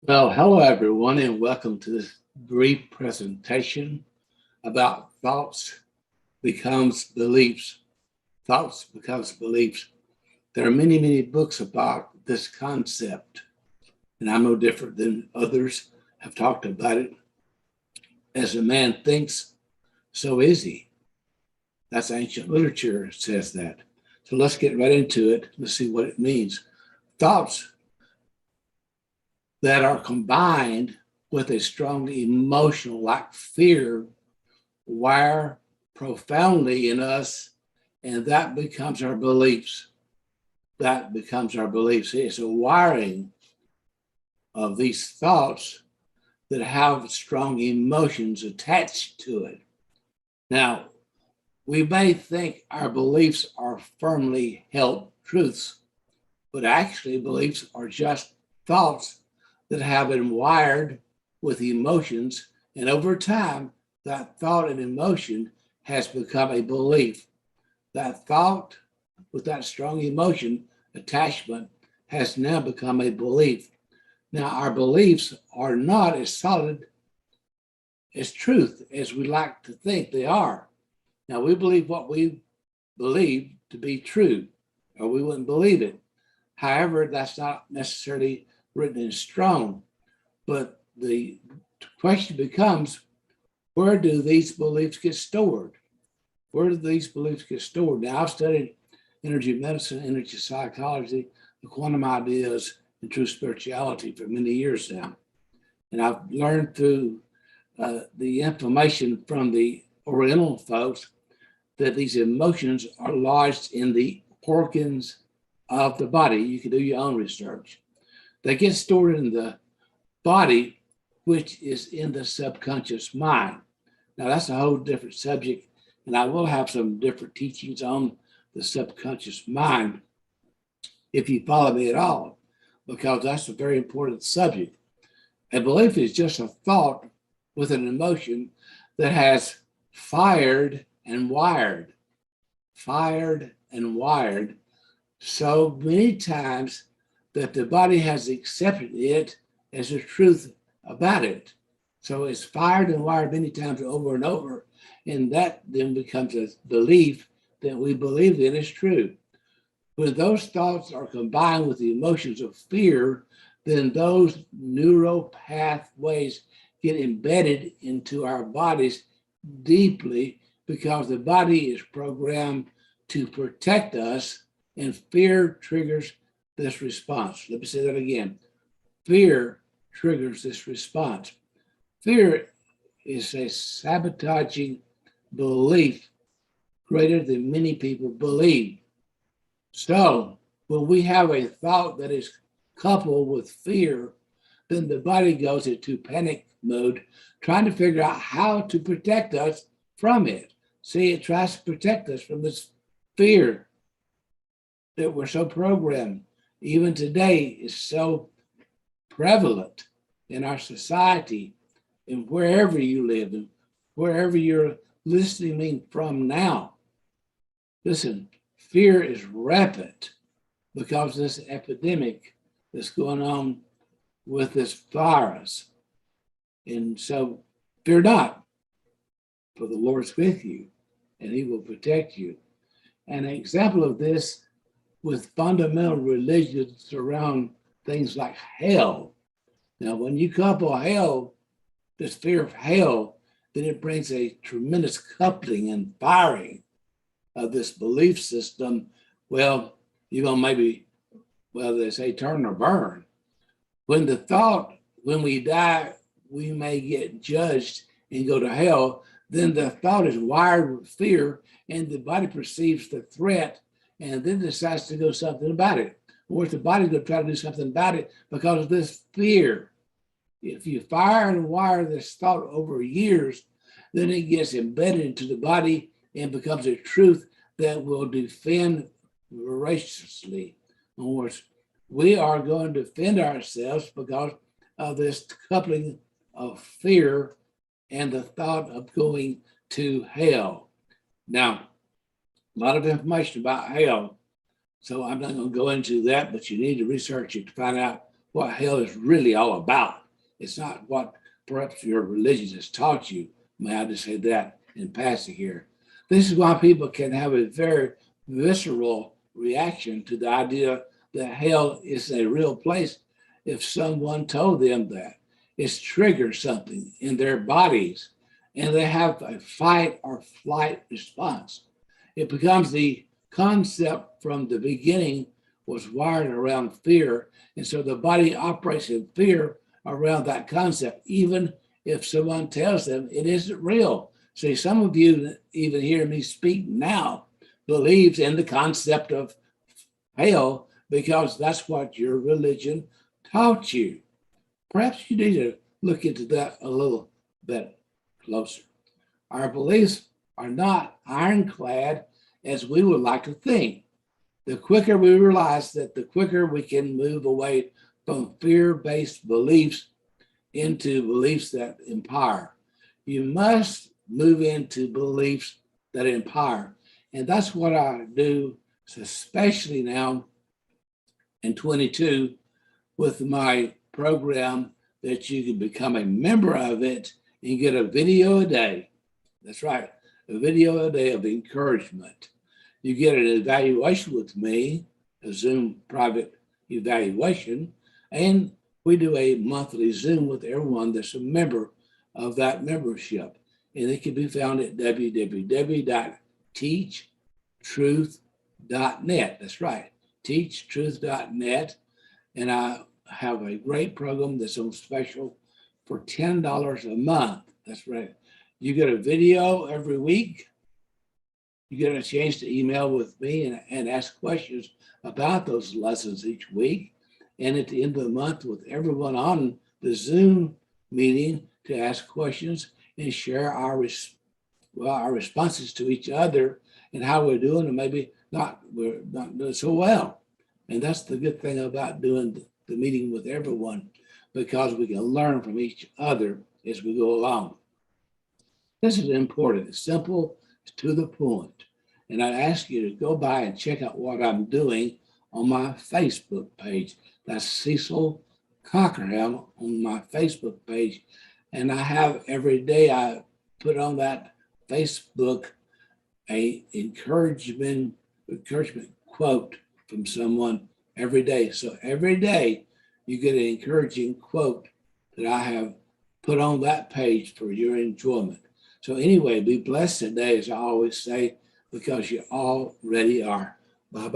Well, hello everyone, and welcome to this brief presentation about thoughts becomes beliefs. Thoughts becomes beliefs. There are many, many books about this concept, and I'm no different than others have talked about it. As a man thinks, so is he. That's ancient literature says that. So let's get right into it. Let's see what it means. Thoughts that are combined with a strong emotional, like fear, wire profoundly in us, and that becomes our beliefs. That becomes our beliefs. It's a wiring of these thoughts that have strong emotions attached to it. Now, we may think our beliefs are firmly held truths, but actually, beliefs are just thoughts that have been wired with emotions, and over time, that thought and emotion has become a belief. That thought with that strong emotion attachment has now become a belief. Now, our beliefs are not as solid as truth as we like to think they are. Now, we believe what we believe to be true, or we wouldn't believe it. However, that's not necessarily written in stone. But the question becomes, where do these beliefs get stored? Where do these beliefs get stored? Now, I've studied energy medicine, energy psychology, the quantum ideas, and true spirituality for many years now. And I've learned through the information from the Oriental folks that these emotions are lodged in the organs of the body. You can do your own research. They get stored in the body, which is in the subconscious mind. Now, that's a whole different subject, and I will have some different teachings on the subconscious mind if you follow me at all, because that's a very important subject. A belief is just a thought with an emotion that has fired and wired, fired and wired so many times that the body has accepted it as the truth about it. So it's fired and wired many times over and over, and that then becomes a belief that we believe in is true. When those thoughts are combined with the emotions of fear, then those neural pathways get embedded into our bodies deeply because the body is programmed to protect us, and fear triggers this response. Let me say that again. Fear triggers this response. Fear is a sabotaging belief greater than many people believe. So, when we have a thought that is coupled with fear, then the body goes into panic mode, trying to figure out how to protect us from it. See, it tries to protect us from this fear that we're so programmed. Even today, is so prevalent in our society and wherever you live and wherever you're listening from now. Listen, fear is rampant because of this epidemic that's going on with this virus. And so fear not, for the Lord's with you and he will protect you. And an example of this with fundamental religions around things like hell. Now, when you couple hell, this fear of hell, then it brings a tremendous coupling and firing of this belief system. Well, you're going to maybe, well, they say turn or burn. When the thought, when we die, we may get judged and go to hell, then the thought is wired with fear and the body perceives the threat and then decides to do something about it. Or if the body's going to try to do something about it because of this fear. If you fire and wire this thought over years, then it gets embedded into the body and becomes a truth that will defend voraciously. In other words, we are going to defend ourselves because of this coupling of fear and the thought of going to hell. Now, a lot of information about hell, so I'm not going to go into that, but you need to research it to find out what hell is really all about. It's not what perhaps your religion has taught you. May I just say that in passing here? This is why people can have a very visceral reaction to the idea that hell is a real place if someone told them that. It's triggered something in their bodies and they have a fight or flight response. It becomes the concept from the beginning was wired around fear. And so the body operates in fear around that concept, even if someone tells them it isn't real. See, some of you even hear me speak now believes in the concept of hell because that's what your religion taught you. Perhaps you need to look into that a little bit closer. Our beliefs are not ironclad as we would like to think. The quicker we realize that, the quicker we can move away from fear-based beliefs into beliefs that empower. You must move into beliefs that empower. And that's what I do, especially now in 22 with my program that you can become a member of it and get a video a day. That's right, a video a day of encouragement. You get an evaluation with me, a Zoom private evaluation, and we do a monthly Zoom with everyone that's a member of that membership. And it can be found at www.teachtruth.net. That's right, teachtruth.net. And I have a great program that's on special for $10 a month. That's right. You get a video every week. You get a chance to email with me and ask questions about those lessons each week. And at the end of the month, with everyone on the Zoom meeting to ask questions and share our responses to each other and how we're doing, and maybe we're not doing so well. And that's the good thing about doing the meeting with everyone, because we can learn from each other as we go along. This is important. It's simple, it's to the point. And I ask you to go by and check out what I'm doing on my Facebook page. That's Cecil Cockerham on my Facebook page. And I have every day I put on that Facebook a encouragement quote from someone every day. So every day you get an encouraging quote that I have put on that page for your enjoyment. So anyway, be blessed today, as I always say, because you already are. Bye-bye.